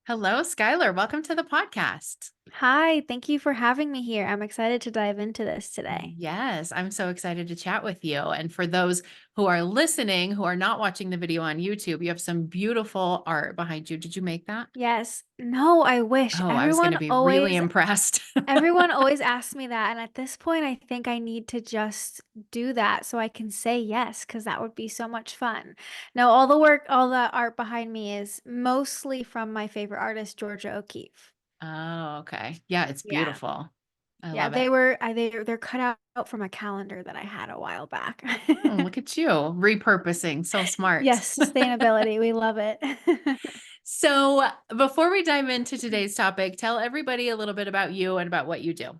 Hello, Skylar. Welcome to the podcast. Hi, thank you for having me here. I'm excited to dive into this today. Yes, I'm so excited to chat with you. And for those who are listening, who are not watching the video on YouTube, you have some beautiful art behind you. Did you make that? Yes. No, I wish. Oh, I was going Everyone to be really always impressed. everyone always asks me that, and at this point I think I need to just do that so I can say yes cuz that would be so much fun. No, all the art behind me is mostly from my favorite artist Georgia O'Keeffe. Oh, okay. Yeah, it's Yeah. beautiful. I Yeah, love it. they're cut out from a calendar that I had a while back. Oh, look at you repurposing. So smart. Yes, sustainability. We love it. So, before we dive into today's topic, tell everybody a little bit about you and about what you do.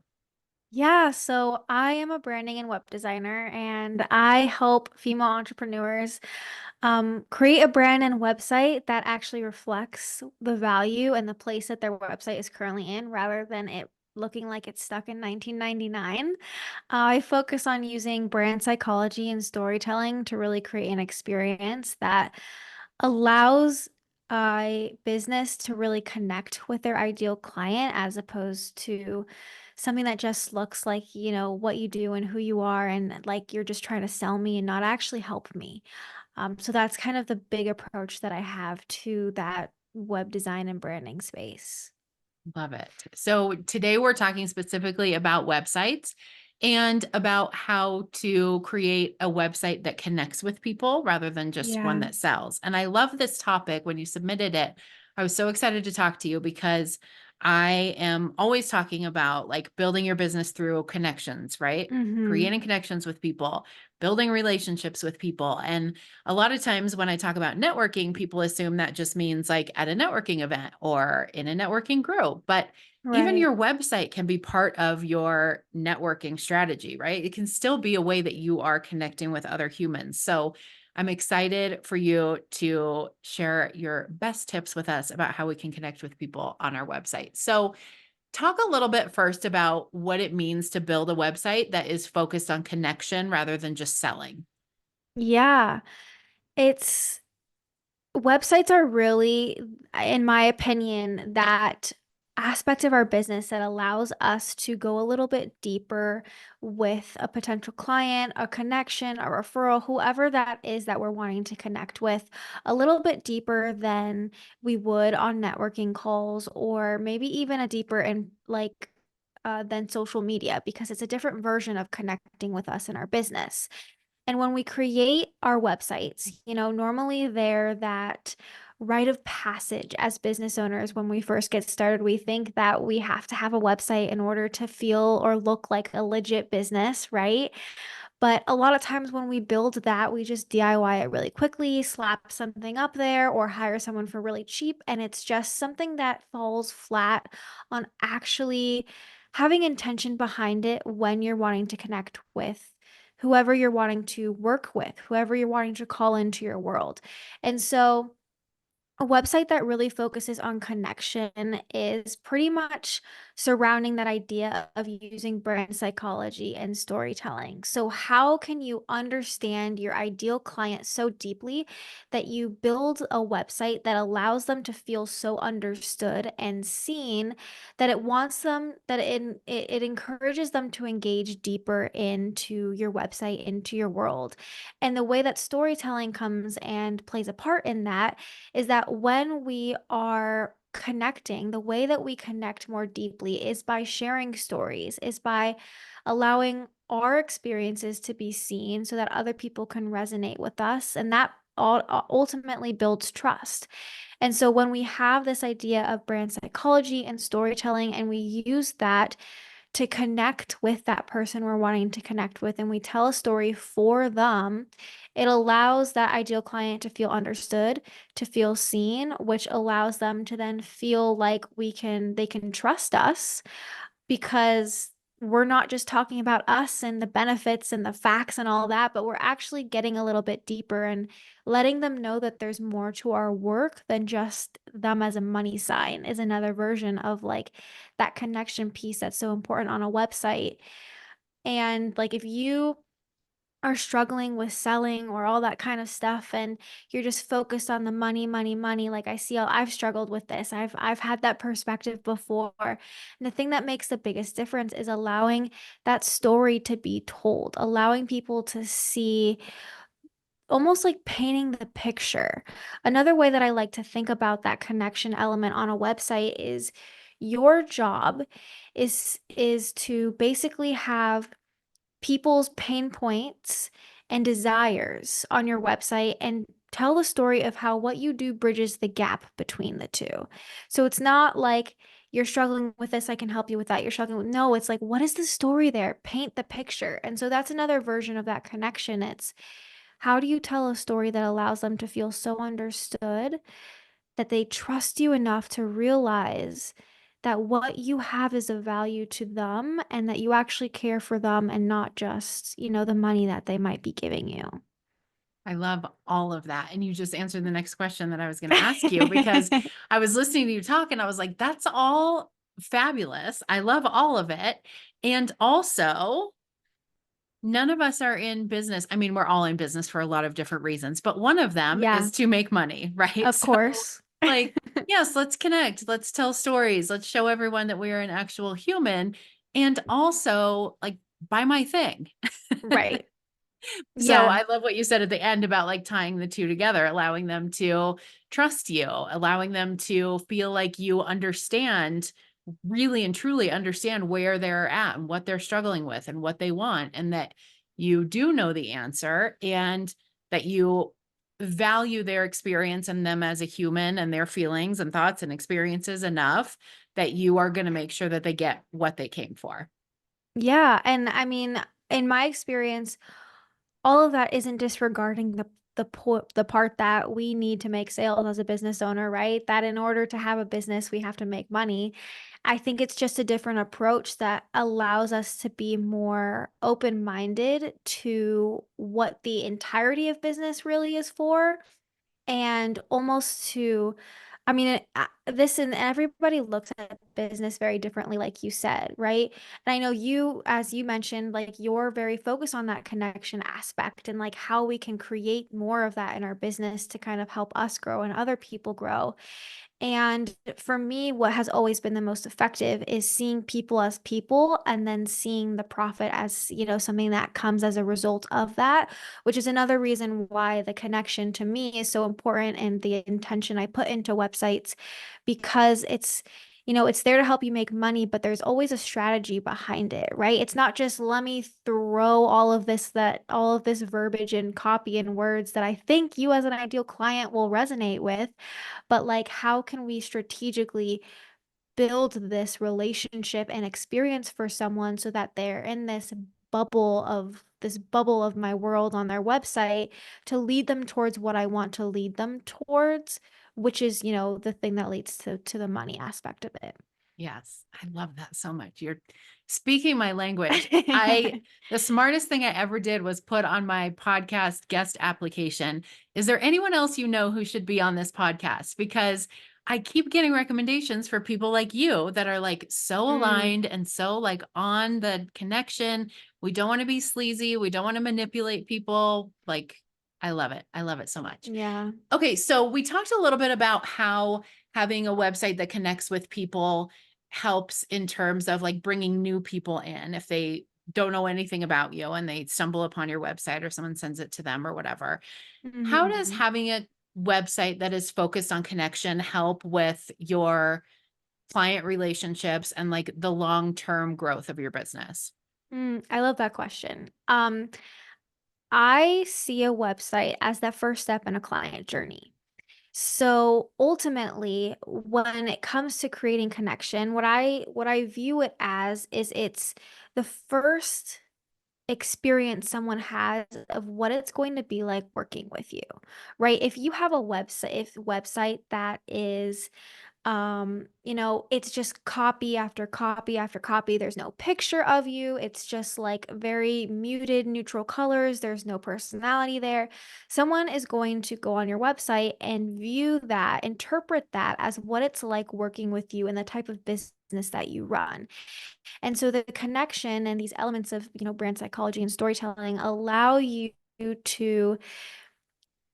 Yeah, so I am a branding and web designer, and I help female entrepreneurs create a brand and website that actually reflects the value and the place that their website is currently in, rather than it looking like it's stuck in 1999. I focus on using brand psychology and storytelling to really create an experience that allows a business to really connect with their ideal client as opposed to something that just looks like, what you do and who you are, and like you're just trying to sell me and not actually help me. So that's kind of the big approach that I have to that web design and branding space. Love it. So today we're talking specifically about websites and about how to create a website that connects with people rather than just one Yeah. that sells. And I love this topic. When you submitted it, I was so excited to talk to you because I am always talking about like building your business through connections, right? Mm-hmm. Creating connections with people, building relationships with people. And a lot of times when I talk about networking, people assume that just means like at a networking event or in a networking group. But even Right. your website can be part of your networking strategy, right? It can still be a way that you are connecting with other humans. So I'm excited for you to share your best tips with us about how we can connect with people on our website. So, talk a little bit first about what it means to build a website that is focused on connection rather than just selling. Yeah. It's Websites are really, in my opinion, that aspect of our business that allows us to go a little bit deeper with a potential client, a connection, a referral, whoever that is that we're wanting to connect with, a little bit deeper than we would on networking calls, or maybe even a deeper in than social media, because it's a different version of connecting with us in our business. And when we create our websites, normally they're that rite of passage as business owners. When we first get started, we think that we have to have a website in order to feel or look like a legit business, right? But a lot of times when we build that, we just DIY it really quickly, slap something up there, or hire someone for really cheap. And it's just something that falls flat on actually having intention behind it when you're wanting to connect with whoever you're wanting to work with, whoever you're wanting to call into your world. And so, a website that really focuses on connection is pretty much surrounding that idea of using brand psychology and storytelling. So, how can you understand your ideal client so deeply that you build a website that allows them to feel so understood and seen, that it wants them, that it encourages them to engage deeper into your website, into your world? And the way that storytelling comes and plays a part in that is that when we are connecting, the way that we connect more deeply is by sharing stories, is by allowing our experiences to be seen so that other people can resonate with us. And that ultimately builds trust. And so when we have this idea of brand psychology and storytelling, and we use that to connect with that person we're wanting to connect with, and we tell a story for them, it allows that ideal client to feel understood, to feel seen, which allows them to then feel like they can trust us, because we're not just talking about us and the benefits and the facts and all that, but we're actually getting a little bit deeper and letting them know that there's more to our work than just them as a money sign, is another version of like that connection piece that's so important on a website. And like if you are struggling with selling or all that kind of stuff, and you're just focused on the money, money, money. Like I've struggled with this. I've had that perspective before. And the thing that makes the biggest difference is allowing that story to be told, allowing people to see, almost like painting the picture. Another way that I like to think about that connection element on a website is your job is to basically have people's pain points and desires on your website and tell the story of how what you do bridges the gap between the two. So it's not like you're struggling with this, I can help you with that. You're struggling with, no, it's like, what is the story there? Paint the picture. And so that's another version of that connection. It's how do you tell a story that allows them to feel so understood that they trust you enough to realize that what you have is of value to them and that you actually care for them and not just, the money that they might be giving you. I love all of that. And you just answered the next question that I was going to ask you, because I was listening to you talk and I was like, that's all fabulous. I love all of it. And also, none of us are in business. I mean, we're all in business for a lot of different reasons, but one of them Yeah, is to make money, right? of So, course. like, yes, let's connect, let's tell stories, let's show everyone that we are an actual human, and also, like, buy my thing. Right. So Yeah. I love what you said at the end about like tying the two together, allowing them to trust you, allowing them to feel like you understand, really and truly understand where they're at and what they're struggling with and what they want, and that you do know the answer, and that you value their experience and them as a human and their feelings and thoughts and experiences enough that you are going to make sure that they get what they came for. Yeah. And I mean, in my experience, all of that isn't disregarding the part that we need to make sales as a business owner, right? That in order to have a business, we have to make money. I think it's just a different approach that allows us to be more open-minded to what the entirety of business really is for, and almost to, I mean, this, and everybody looks at business very differently, like you said, right? And I know you, as you mentioned, like you're very focused on that connection aspect and like how we can create more of that in our business to kind of help us grow and other people grow. And for me, what has always been the most effective is seeing people as people and then seeing the profit as, something that comes as a result of that, which is another reason why the connection to me is so important and the intention I put into websites, because it's there to help you make money, but there's always a strategy behind it, right? It's not just let me throw all of this verbiage and copy and words that I think you as an ideal client will resonate with, but like how can we strategically build this relationship and experience for someone so that they're in this bubble of my world on their website to lead them towards what I want to lead them towards, which is, the thing that leads to the money aspect of Yes, I love that so much. You're speaking my language. it. The smartest thing I ever did was put on my podcast guest application, is there anyone else you know who should be on this podcast? Because I keep getting recommendations for people like you that are like so Mm, aligned and so like on the connection. We don't want to be sleazy. We don't want to manipulate people. Like, I love it. I love it so much. yeah. Okay, so we talked a little bit about how having a website that connects with people helps in terms of like bringing new people in if they don't know anything about you and they stumble upon your website or someone sends it to them or whatever. How does Mhm. having a website that is focused on connection help with your client relationships and like the long-term growth of your business? I love that question. I see a website as that first step in a client journey. So ultimately, when it comes to creating connection, what I view it as is it's the first experience someone has of what it's going to be like working with you, right? If you have a website that is It's just copy after copy after copy. There's no picture of you. It's just like very muted, neutral colors. There's no personality there. Someone is going to go on your website and view that, interpret that as what it's like working with you and the type of business that you run. And so the connection and these elements of, brand psychology and storytelling allow you to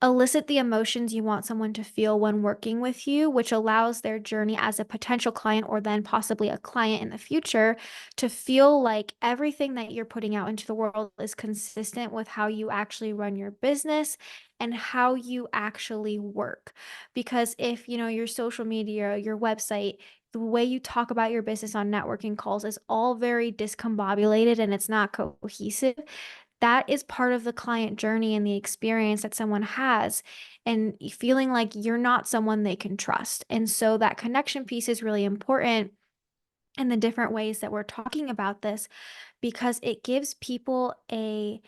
elicit the emotions you want someone to feel when working with you, which allows their journey as a potential client or then possibly a client in the future to feel like everything that you're putting out into the world is consistent with how you actually run your business and how you actually work. Because if, your social media, your website, the way you talk about your business on networking calls is all very discombobulated and it's not cohesive, that is part of the client journey and the experience that someone has, and feeling like you're not someone they can trust. And so that connection piece is really important in the different ways that we're talking about this, because it gives people a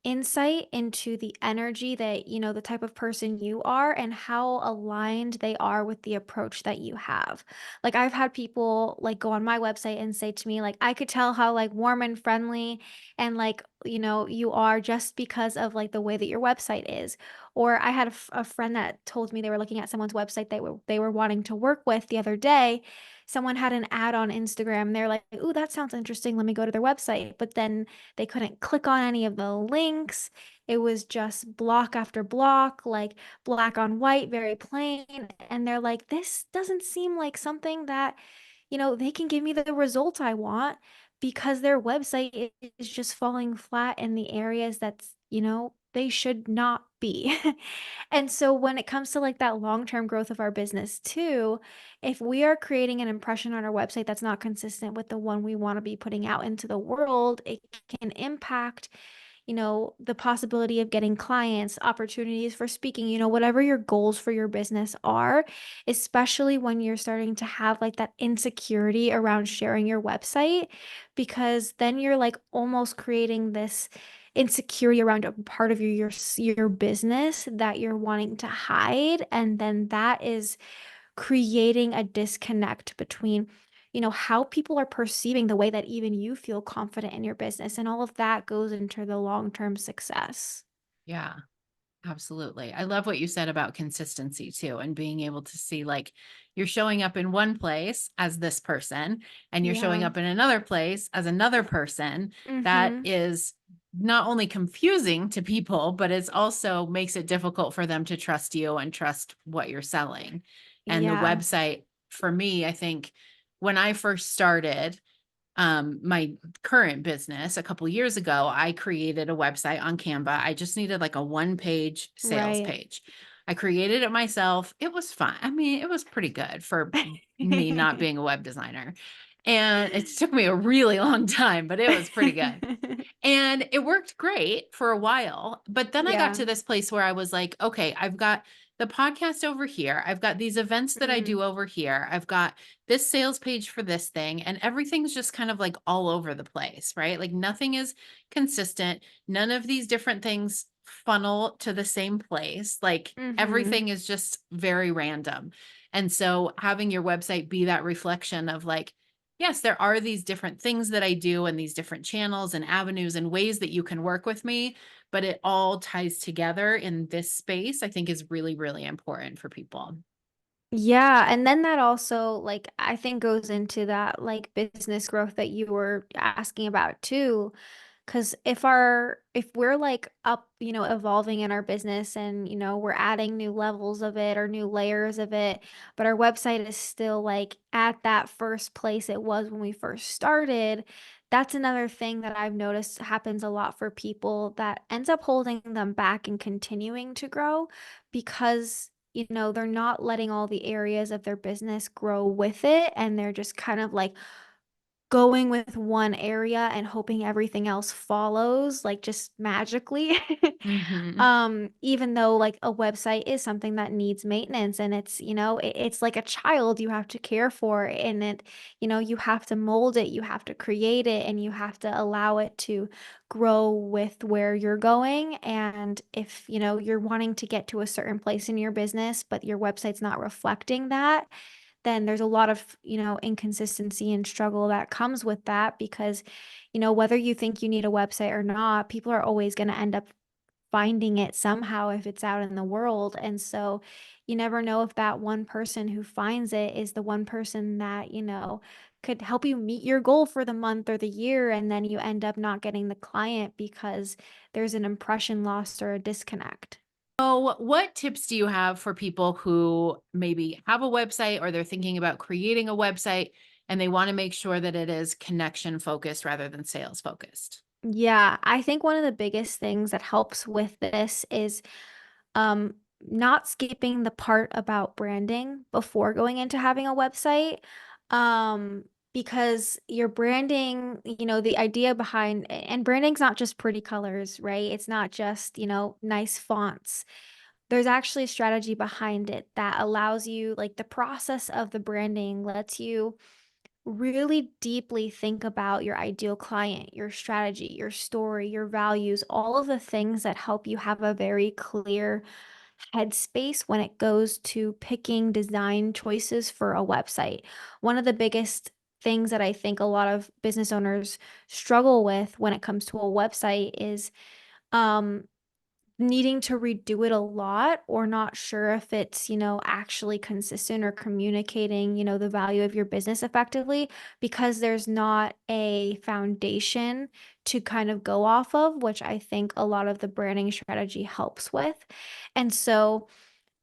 insight into the energy that, the type of person you are and how aligned they are with the approach that you have. Like I've had people like go on my website and say to me like, I could tell how like warm and friendly and like, you are just because of like the way that your website is. Or I had a friend that told me they were looking at someone's website they were wanting to work with the other day. Someone had an ad on Instagram. They're like, "Ooh, that sounds interesting. Let me go to their website." But then they couldn't click on any of the links. It was just block after block, like black on white, very plain. And they're like, this doesn't seem like something that, they can give me the result I want, because their website is just falling flat in the areas that's, they should not be. And so when it comes to like that long-term growth of our business too, if we are creating an impression on our website that's not consistent with the one we want to be putting out into the world, it can impact, the possibility of getting clients, opportunities for speaking, whatever your goals for your business are, especially when you're starting to have like that insecurity around sharing your website, because then you're like almost creating this insecurity around a part of your business that you're wanting to hide, and then that is creating a disconnect between, how people are perceiving the way that even you feel confident in your business. And all of that goes into the long-term success. Yeah. Absolutely. I love what you said about consistency too, and being able to see like you're showing up in one place as this person and you're showing Yeah. up in another place as another person. That Mm-hmm. is not only confusing to people, but it's also makes it difficult for them to trust you and trust what you're selling. And the Yeah. website, for me, I think when I first started, my current business a couple years ago, I created a website on Canva. I just needed like a one-page sales Right. page. I created it myself. It was fine. I mean, it was pretty good for me not being a web designer. And it took me a really long time, but it was pretty good. And it worked great for a while. But then I got Yeah. to this place where I was like, okay, I've got the podcast over here. I've got these events that I Mm. do over here. I've got this sales page for this thing. And everything's just kind of like all over the place, right? Like nothing is consistent. None of these different things funnel to the same place. Like Mm-hmm. everything is just very random. And so having your website be that reflection of like, yes, there are these different things that I do and these different channels and avenues and ways that you can work with me, but it all ties together in this space, I think is really, really important for people. Yeah, and then that also like I think goes into that like business growth that you were asking about too. Because if we're like up, evolving in our business and, we're adding new levels of it or new layers of it, but our website is still like at that first place it was when we first started, that's another thing that I've noticed happens a lot for people that ends up holding them back and continuing to grow, because they're not letting all the areas of their business grow with it, and they're just kind of like going with one area and hoping everything else follows like just magically. Hmm. Even though like a website is something that needs maintenance, and it's, it's like a child you have to care for, and it, you have to mold it, you have to create it, and you have to allow it to grow with where you're going. And if, you're wanting to get to a certain place in your business, but your website's not reflecting that, then there's a lot of, inconsistency and struggle that comes with that because, whether you think you need a website or not, people are always going to end up finding it somehow if it's out in the world. And so you never know if that one person who finds it is the one person that, could help you meet your goal for the month or the year. And then you end up not getting the client because there's an impression lost or a disconnect. So, what tips do you have for people who maybe have a website or they're thinking about creating a website and they want to make sure that it is connection focused rather than sales focused? Yeah, I think one of the biggest things that helps with this is um not skipping the part about branding before going into having a website. Um because your branding, the idea behind and branding's not just pretty colors, right? It's not just, nice fonts. There's actually a strategy behind it that allows you like the process of the branding lets you really deeply think about your ideal client, your strategy, your story, your values, all of the things that help you have a very clear headspace when it goes to picking design choices for a website. One of the biggest things that I think a lot of business owners struggle with when it comes to a website is um needing to redo it a lot or not sure if it's, actually consistent or communicating, the value of your business effectively because there's not a foundation to kind of go off of, which I think a lot of the branding strategy helps with. And so,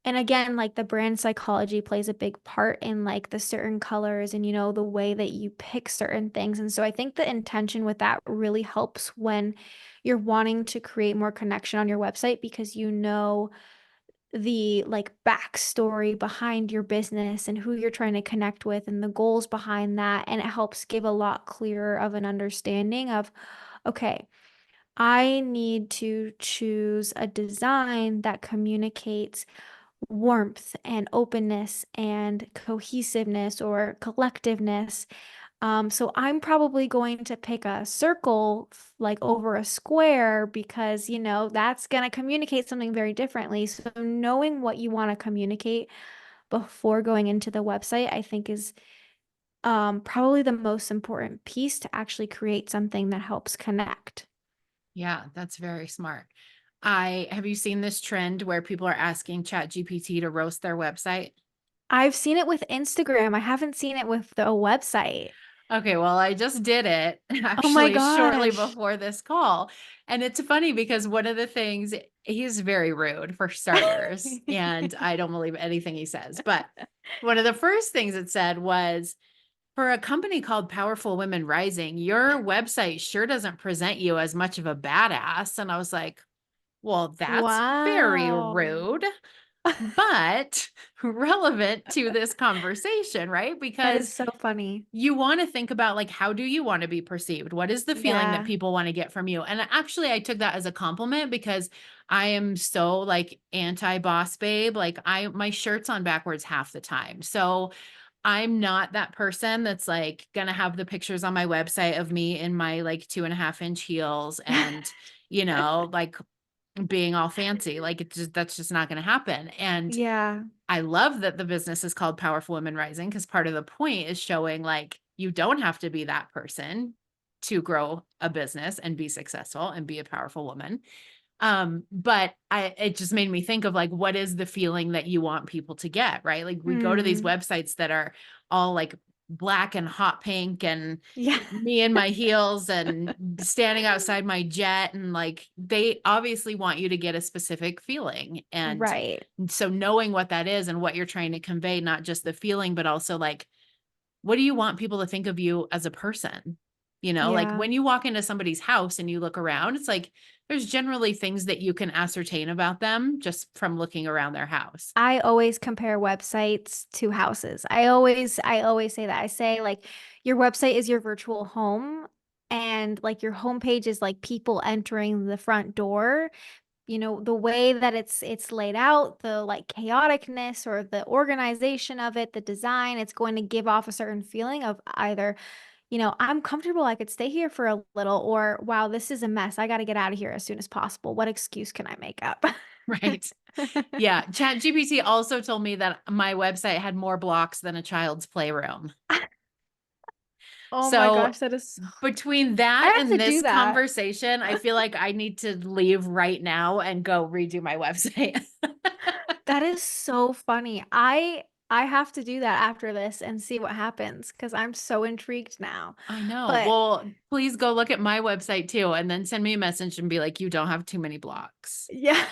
and again, like the brand psychology plays a big part in like the certain colors and, the way that you pick certain things. And so I think the intention with that really helps when you're wanting to create more connection on your website because the like backstory behind your business and who you're trying to connect with and the goals behind that. And it helps give a lot clearer of an understanding of, okay, I need to choose a design that communicates warmth and openness and cohesiveness or collectiveness. So I'm probably going to pick a circle like over a square because, that's going to communicate something very differently. So knowing what you want to communicate before going into the website, I think is probably the most important piece to actually create something that helps connect. Yeah, that's very smart. I have you seen this trend where people are asking ChatGPT to roast their website? I've seen it with Instagram. I haven't seen it with the website. Okay, well, I just did it Oh my actually shortly gosh. before this call. And it's funny because one of the things he's very rude for starters, and I don't believe anything he says. But one of the first things it said was for a company called Powerful Women Rising, your website sure doesn't present you as much of a badass. And I was like, well, that's very Wow. rude, but relevant to this conversation, right? That is Because so funny. you want to think about like, how do you want to be perceived? What is the feeling that Yeah. people want to get from you? And actually, I took that as a compliment because I am so like anti boss babe. Like my shirt's on backwards half the time. So I'm not that person that's like gonna have the pictures on my website of me in my like 2.5 inch heels and, like being all fancy. Like that's just not gonna happen. And Yeah. I love that the business is called Powerful Women Rising because part of the point is showing like you don't have to be that person to grow a business and be successful and be a powerful woman. But it just made me think of like, what is the feeling that you want people to get, right? Like we go to these Mm. websites that are all like black and hot pink and Yeah. me in my heels and standing outside my jet. And like, they obviously want you to get a specific feeling. And Right. so knowing what that is and what you're trying to convey, not just the feeling, but also like, what do you want people to think of you as a person? Like Yeah. when you walk into somebody's house and you look around, it's like there's generally things that you can ascertain about them just from looking around their house. I always compare websites to houses. I always say that. I say like your website is your virtual home and like your homepage is like people entering the front door. The way that it's laid out, the like chaoticness or the organization of it, the design, it's going to give off a certain feeling of either, I'm comfortable, I could stay here for a little, or wow, this is a mess. I got to get out of here as soon as possible. What excuse can I make up? Right. Yeah. ChatGPT also told me that my website had more blocks than a child's playroom. Oh my So gosh, that is between I that have to and do this that. conversation, I feel like I need to leave right now and go redo my website. That is so funny. I have to do that after this and see what happens because I'm so intrigued now. I know. But Well, please go look at my website too, and then send me a message and be like, you don't have too many blocks. yeah.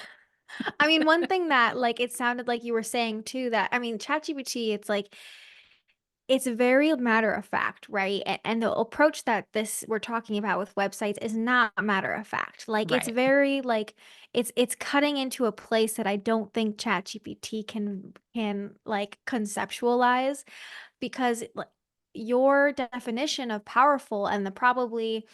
I mean, one thing that like it sounded like you were saying too that I mean, ChatGPT, it's like it's very matter of fact, right? And the approach that this we're talking about with websites is not matter of fact. Like it's Right. very like it's cutting into a place that I don't think ChatGPT can like conceptualize because like your definition of powerful and the probably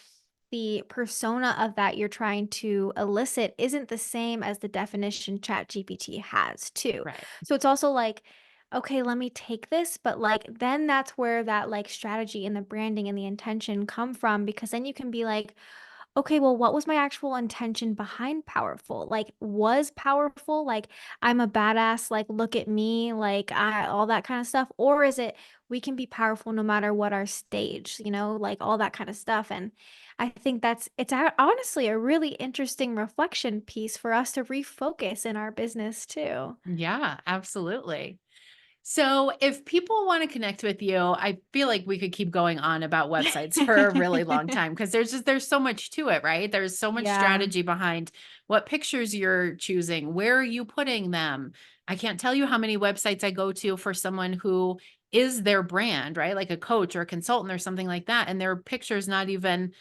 the persona of that you're trying to elicit isn't the same as the definition ChatGPT has too. Right. So it's also like, okay, let me take this, but like then that's where that like strategy and the branding and the intention come from because then you can be like, okay, well, what was my actual intention behind powerful? Like, was powerful like I'm a badass, like look at me, like I all that kind of stuff, or is it we can be powerful no matter what our stage, like all that kind of stuff. And I think honestly a really interesting reflection piece for us to refocus in our business too. Yeah, absolutely. So if people want to connect with you, I feel like we could keep going on about websites for a really long time because there's so much to it, right? There's so much Yeah. strategy behind what pictures you're choosing, where are you putting them? I can't tell you how many websites I go to for someone who is their brand, right? Like a coach or a consultant or something like that, and their picture's not even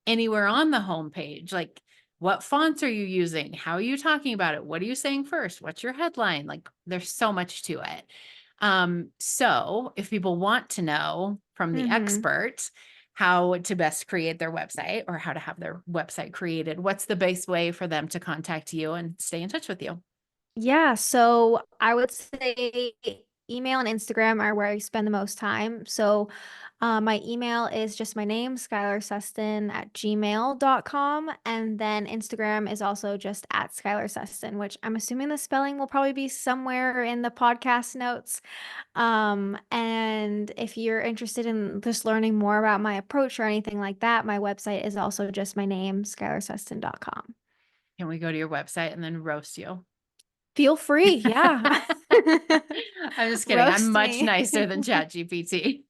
anywhere on the homepage. Like, what fonts are you using? How are you talking about it? What are you saying first? What's your headline? Like, there's so much to it. So if people want to know from the Mhm. expert how to best create their website or how to have their website created, what's the best way for them to contact you and stay in touch with you? Yeah, so I would say email and Instagram are where I spend the most time. So my email is just my name, Skylar Sustin at gmail.com. And then Instagram is also just at Skylar Sustin, which I'm assuming the spelling will probably be somewhere in the podcast notes. And if you're interested in just learning more about my approach or anything like that, my website is also just my name, SkylarSustin.com. Can we go to your website and then roast you? Feel free, yeah. I'm just kidding. I'm Roast much me. nicer than ChatGPT.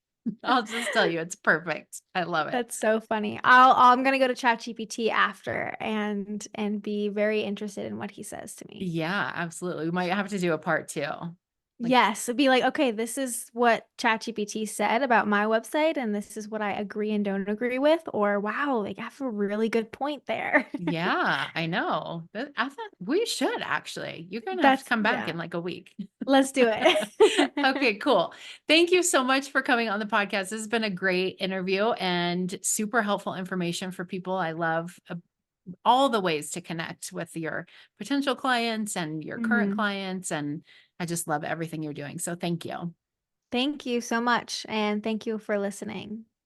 I'll just tell you it's perfect. I love it. That's so funny. I'm gonna go to ChatGPT after and be very interested in what he says to me. Yeah, absolutely. We might have to do a part two. Like, Yes, it'd be like, okay, this is what ChatGPT said about my website, and this is what I agree and don't agree with. Or wow, like I have a really good point there. yeah, I know. I thought we should actually. You're gonna have to That's come back yeah. in like a week. Let's do it. Okay, cool. Thank you so much for coming on the podcast. This has been a great interview and super helpful information for people. I love all the ways to connect with your potential clients and your current Mhm. clients. And I just love everything you're doing. So thank you. Thank you so much, and thank you for listening.